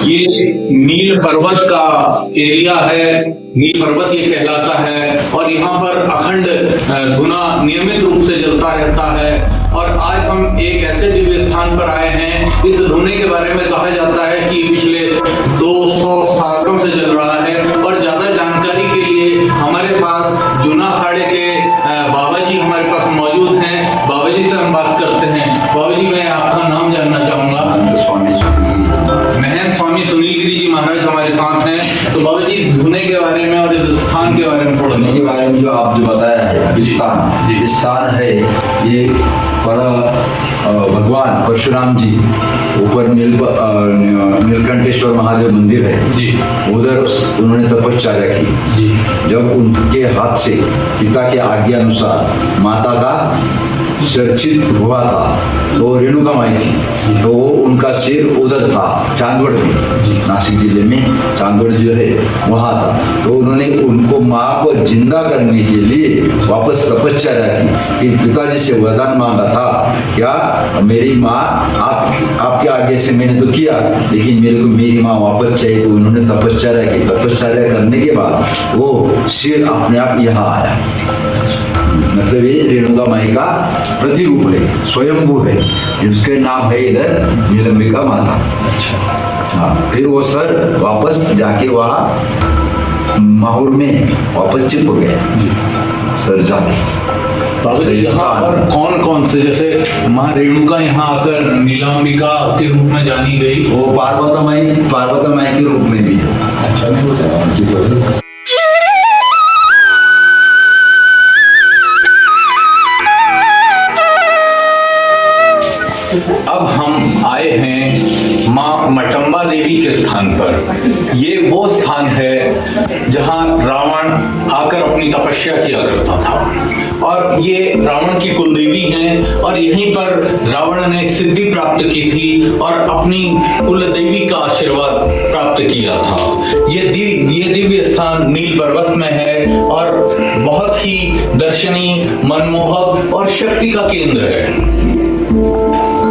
ये नील पर्वत का एरिया है, नील पर्वत ये कहलाता है और यहाँ पर अखंड धुना नियमित रूप से जलता रहता है। और आज हम एक ऐसे दिव्य स्थान पर आए हैं, इस धुने के बारे में कहा जाता है कि पिछले 200 सालों से जल रहा है। और ज्यादा जानकारी के लिए हमारे पास जूना अखाड़े के बाबा जी हमारे पास मौजूद हैं। बाबा जी से हम बात करते हैं। बाबा जी, मैं आपका नाम जानना चाहूंगा। महंत स्वामी सुनील गिरी जी महाराज हमारे साथ हैं। तो बाबा जी, इस धुने के बारे में और इस स्थान के बारे में थोड़ा के बारे में जो आप जो बताया है स्थान है, ये भगवान परशुराम जी ऊपर नीलकंठेश्वर महादेव मंदिर है जी, उधर उन्होंने तपस्या की जी। जब उनके हाथ से पिता के आज्ञा अनुसार माता का चर्चित हुआ था, तो रेणुका माई थी, तो उनका सिर उधर था चांदवड़ में, नासिक जिले में चांदवड़ जो है वहां था। तो उन्होंने उनको माँ को जिंदा करने के लिए वापस तपस्या की कि पिताजी से वरदान मांगा था, क्या मेरी माँ आपके आगे से मैंने तो किया, लेकिन मेरे को मेरी माँ वापस चाहिए। तो उन्होंने तपस्या की। तपस्या करने के बाद वो सिर अपने आप यहाँ आया। मतलब ये रेणुका माई का प्रतिरूप है, स्वयंभू है, जिसके नाम है इधर नीलंबिका माता। अच्छा। हाँ, फिर वो सर वापस जाके वहाँ माहौर में वापस चिप गए सर जाके। और कौन कौन से, जैसे माँ रेणुका यहाँ आकर नीलांबिका के रूप में जानी गई, वो पार्वती माई के रूप में भी है। अच्छा, नहीं बताया। अब हम आए हैं माँ मटम्बा देवी के स्थान पर। ये वो स्थान है जहाँ रावण आकर अपनी तपस्या किया करता था और ये रावण की कुलदेवी हैं और यहीं पर रावण ने सिद्धि प्राप्त की थी और अपनी कुलदेवी का आशीर्वाद प्राप्त किया था। ये दिव्य स्थान नील पर्वत में है और बहुत ही दर्शनीय, मनमोहक और शक्ति का केंद्र है।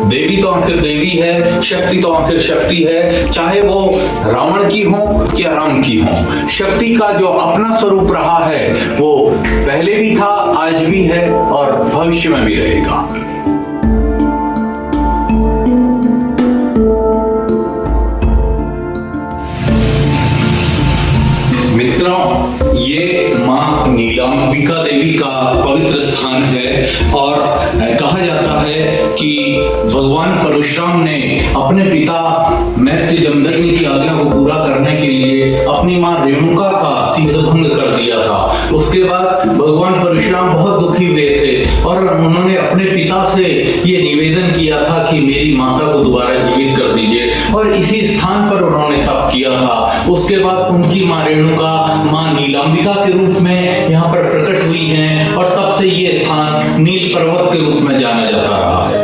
देवी तो आखिर देवी है, शक्ति तो आखिर शक्ति है, चाहे वो रावण की हो या राम की हो। शक्ति का जो अपना स्वरूप रहा है वो पहले भी था, आज भी है और भविष्य में भी रहेगा। मित्रों, ये माँ नीलांबिका देवी का पवित्र स्थान है और कहा जाता है कि भगवान परशुराम ने अपने पिता महर्षि जमदग्नि की आज्ञा को पूरा करने के लिए अपनी माँ रेणुका का शीशभंग कर दिया था। उसके बाद भगवान परशुराम बहुत दुखी हुए थे और उन्होंने अपने पिता से ये निवेदन किया था कि मेरी माता को दोबारा जीवित कर दीजिए और इसी स्थान पर उन्होंने तप किया था। उसके बाद उनकी माँ रेणुका माँ नीलांबिका के रूप में यहाँ पर प्रकट हुई हैं और तब से ये स्थान नील पर्वत के रूप में जाना जाता रहा है।